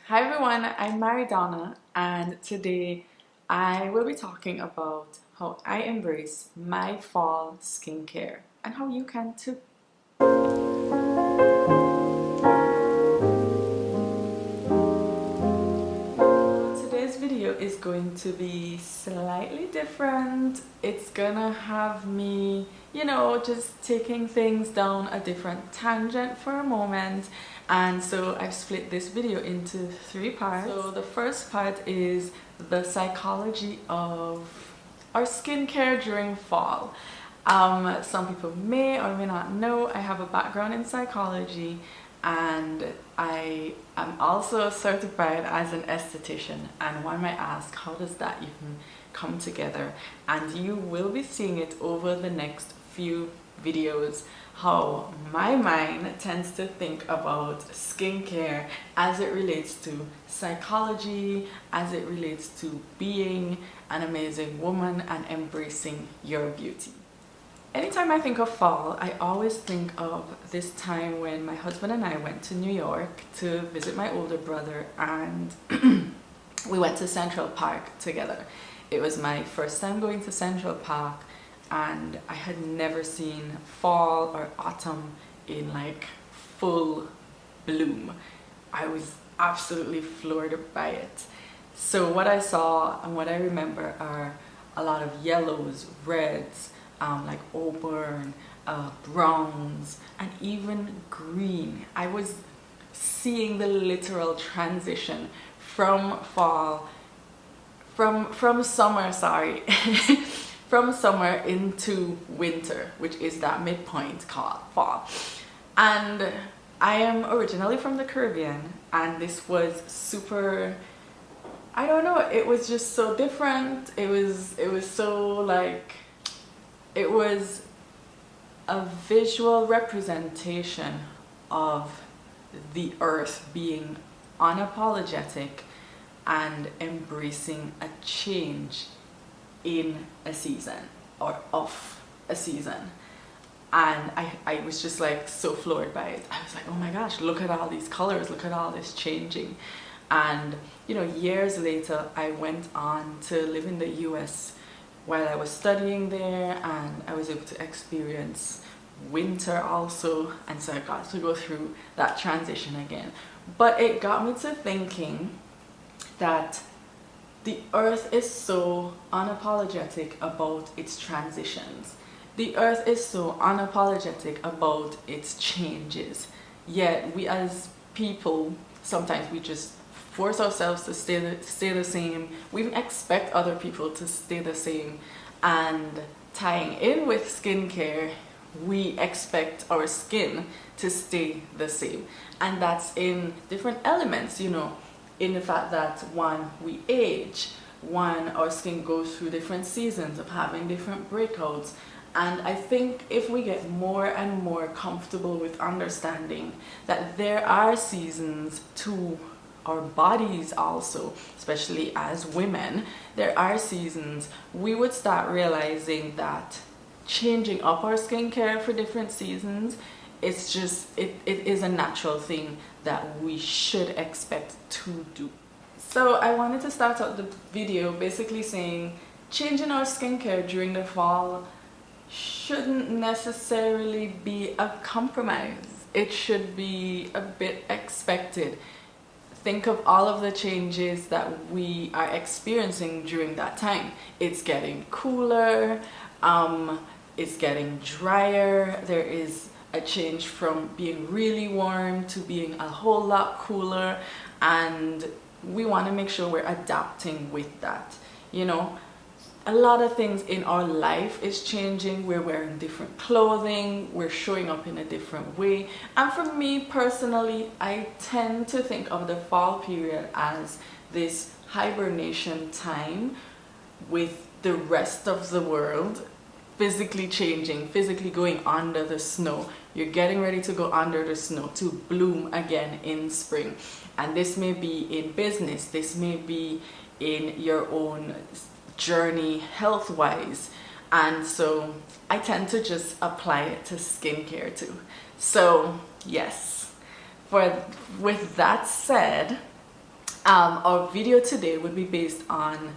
Hi everyone, I'm Maridonna and today I will be talking about how I embrace my fall skincare and how you can too. Today's video is going to be slightly different. It's gonna have me, just taking things down a different tangent for a moment. And so I've split this video into three parts. So the first part is the psychology of our skincare during fall. Some people may or may not know I have a background in psychology, and I am also certified as an esthetician. And one might ask, how does that even come together? And you will be seeing it over the next few videos, how my mind tends to think about skincare as it relates to psychology, as it relates to being an amazing woman and embracing your beauty. Anytime I think of fall, I always think of this time when my husband and I went to New York to visit my older brother, and we went to Central Park together. It was my first time going to Central Park, and I had never seen fall or autumn in like full bloom. I was absolutely floored by it. So what I saw and what I remember are a lot of yellows, reds, like auburn, browns, and even green. I was seeing the literal transition from fall, from summer, sorry, from summer into winter, which is that midpoint called fall. And I am originally from the Caribbean, and this was super, I don't know, it was just so different. It was so like, it was a visual representation of the earth being unapologetic and embracing a change in a season or of a season. And I was just like so floored by it. I was like, oh my gosh, look at all these colors, look at all this changing. And years later, I went on to live in the US while I was studying there, and I was able to experience winter also, and so I got to go through that transition again. But it got me to thinking that the earth is so unapologetic about its transitions. The earth is so unapologetic about its changes. Yet we as people, sometimes we just force ourselves to stay the same. We expect other people to stay the same. And tying in with skincare, we expect our skin to stay the same. And that's in different elements, in the fact that one, we age, one, our skin goes through different seasons of having different breakouts. And I think if we get more and more comfortable with understanding that there are seasons to our bodies also, especially as women, there are seasons, we would start realizing that changing up our skincare for different seasons, it's just, it is a natural thing that we should expect to do. So I wanted to start out the video basically saying changing our skincare during the fall shouldn't necessarily be a compromise. It should be a bit expected. Think of all of the changes that we are experiencing during that time. It's getting cooler, it's getting drier, there is a change from being really warm to being a whole lot cooler, and we want to make sure we're adapting with that. A lot of things in our life is changing. We're wearing different clothing, we're showing up in a different way. And for me personally, I tend to think of the fall period as this hibernation time with the rest of the world physically changing, physically going under the snow. You're getting ready to go under the snow to bloom again in spring. And this may be in business, this may be in your own journey health-wise, and so I tend to just apply it to skincare too. So yes, with that said, Our video today would be based on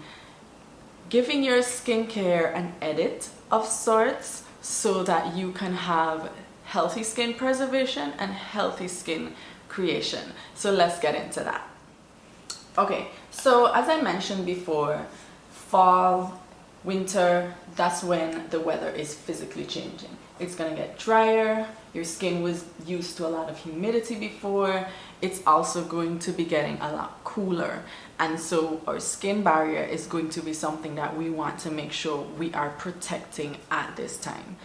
giving your skincare an edit of sorts so that you can have healthy skin preservation and healthy skin creation. So let's get into that. Okay, so as I mentioned before, fall, winter, that's when the weather is physically changing. It's gonna get drier. Your skin was used to a lot of humidity before. It's also going to be getting a lot cooler. And so our skin barrier is going to be something that we want to make sure we are protecting at this time.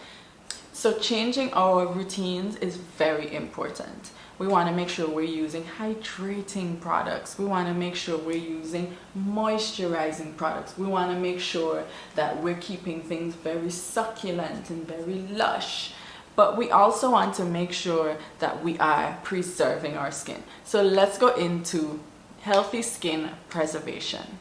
So changing our routines is very important. We want to make sure we're using hydrating products. We want to make sure we're using moisturizing products. We want to make sure that we're keeping things very succulent and very lush. But we also want to make sure that we are preserving our skin. So let's go into healthy skin preservation.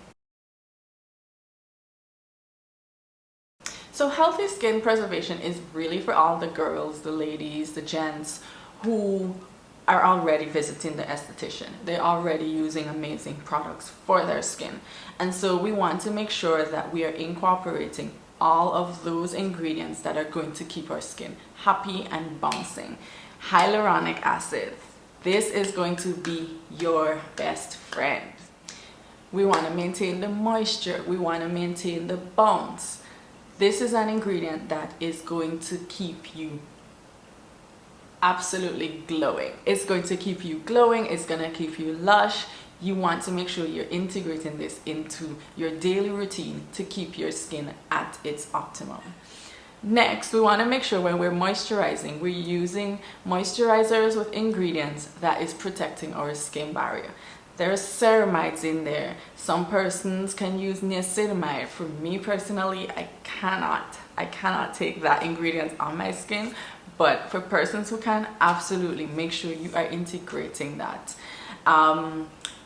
So healthy skin preservation is really for all the girls, the ladies, the gents who are already visiting the esthetician. They're already using amazing products for their skin. And so we want to make sure that we are incorporating all of those ingredients that are going to keep our skin happy and bouncing. Hyaluronic acid. This is going to be your best friend. We want to maintain the moisture. We want to maintain the bounce. This is an ingredient that is going to keep you absolutely glowing. It's going to keep you glowing. It's going to keep you lush. You want to make sure you're integrating this into your daily routine to keep your skin at its optimum. Next, we want to make sure when we're moisturizing, we're using moisturizers with ingredients that is protecting our skin barrier. There's ceramides in there. Some persons can use niacinamide. For me personally, I cannot take that ingredient on my skin. But for persons who can, absolutely make sure you are integrating that.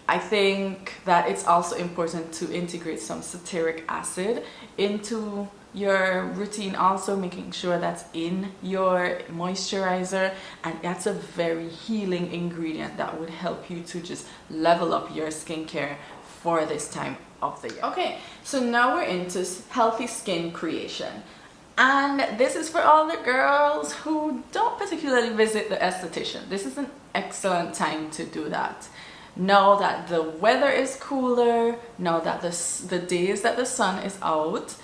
I think that it's also important to integrate some citric acid into your routine, also making sure that's in your moisturizer, and that's a very healing ingredient that would help you to just level up your skincare for this time of the year. Okay, so now we're into healthy skin creation. And this is for all the girls who don't particularly visit the esthetician. This is an excellent time to do that. Now that the weather is cooler, now that the days that the sun is out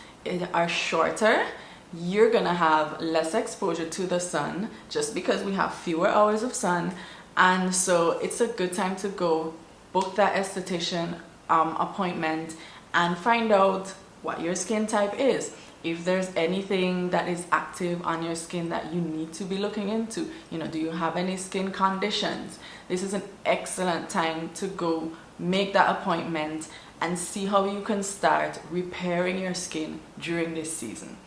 are shorter, you're gonna have less exposure to the sun just because we have fewer hours of sun. And so it's a good time to go book that esthetician appointment and find out what your skin type is. If there's anything that is active on your skin that you need to be looking into, do you have any skin conditions? This is an excellent time to go make that appointment and see how you can start repairing your skin during this season.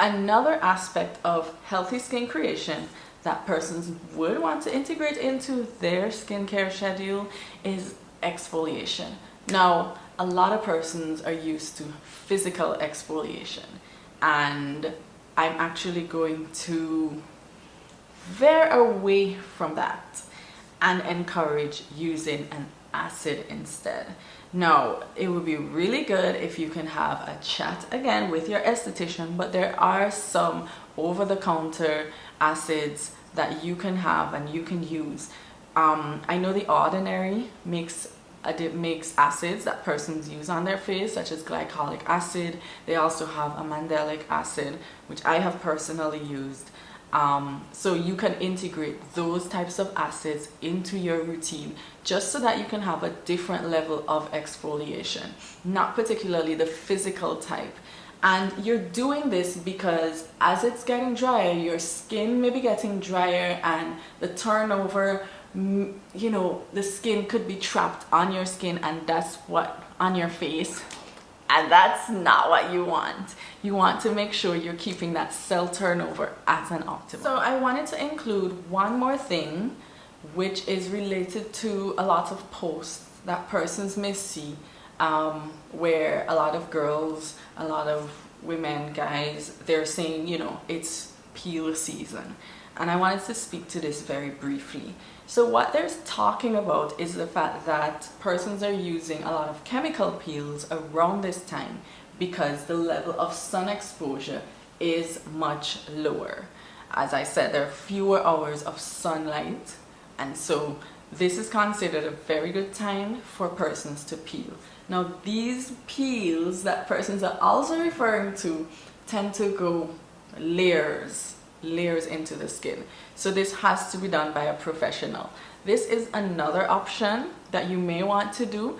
Another aspect of healthy skin creation that persons would want to integrate into their skincare schedule is exfoliation. Now, a lot of persons are used to physical exfoliation, and I'm actually going to veer away from that and encourage using an acid instead. Now, it would be really good if you can have a chat again with your esthetician, but there are some over-the-counter acids that you can have and you can use. I know The Ordinary makes acids that persons use on their face, such as glycolic acid. They also have a mandelic acid, which I have personally used. So you can integrate those types of acids into your routine just so that you can have a different level of exfoliation, not particularly the physical type. And you're doing this because as it's getting drier, your skin may be getting drier, and the turnover, the skin could be trapped on your skin, and that's what on your face, and that's not what you want. You want to make sure you're keeping that cell turnover at an optimum. So I wanted to include one more thing, which is related to a lot of posts that persons may see, where a lot of girls, a lot of women, guys, they're saying, it's peel season. and I wanted to speak to this very briefly. So what they're talking about is the fact that persons are using a lot of chemical peels around this time because the level of sun exposure is much lower. As I said, there are fewer hours of sunlight, and so this is considered a very good time for persons to peel. Now, these peels that persons are also referring to tend to go layers into the skin. So this has to be done by a professional. This is another option that you may want to do.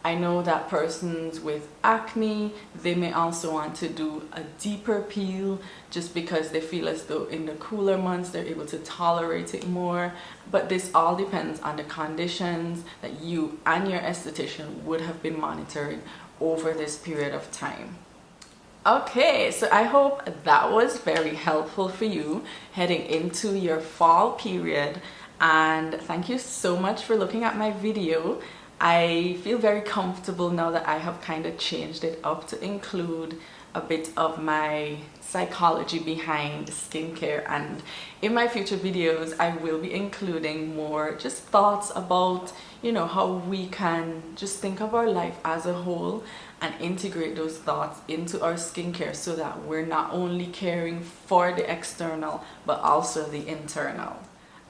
I know that persons with acne, they may also want to do a deeper peel just because they feel as though in the cooler months they're able to tolerate it more. But this all depends on the conditions that you and your esthetician would have been monitoring over this period of time. Okay, so I hope that was very helpful for you heading into your fall period, and thank you so much for looking at my video. I feel very comfortable now that I have kind of changed it up to include a bit of my psychology behind skincare, and in my future videos I will be including more just thoughts about, you know, how we can just think of our life as a whole and integrate those thoughts into our skincare so that we're not only caring for the external but also the internal.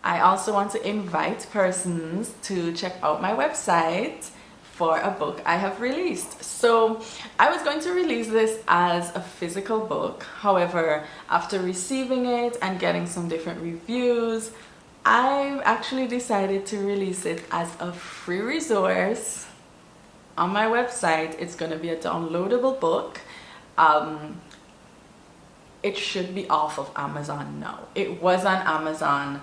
I also want to invite persons to check out my website for a book I have released. So I was going to release this as a physical book. However, after receiving it and getting some different reviews, I actually decided to release it as a free resource on my website. It's going to be a downloadable book. It should be off of Amazon now. It was on Amazon,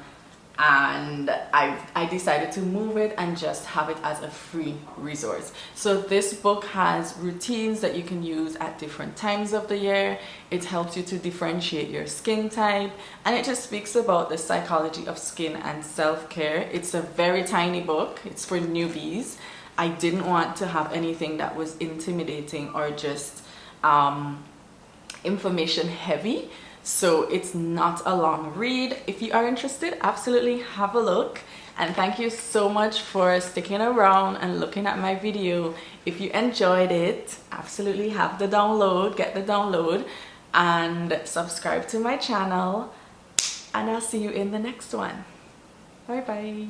and I decided to move it and just have it as a free resource. So this book has routines that you can use at different times of the year. It helps you to differentiate your skin type, and it just speaks about the psychology of skin and self-care. It's a very tiny book. It's for newbies. I didn't want to have anything that was intimidating or just information heavy. So it's not a long read. If you are interested, absolutely have a look. And thank you so much for sticking around and looking at my video. If you enjoyed it, absolutely have the download, get the download, and subscribe to my channel. And I'll see you in the next one. Bye bye.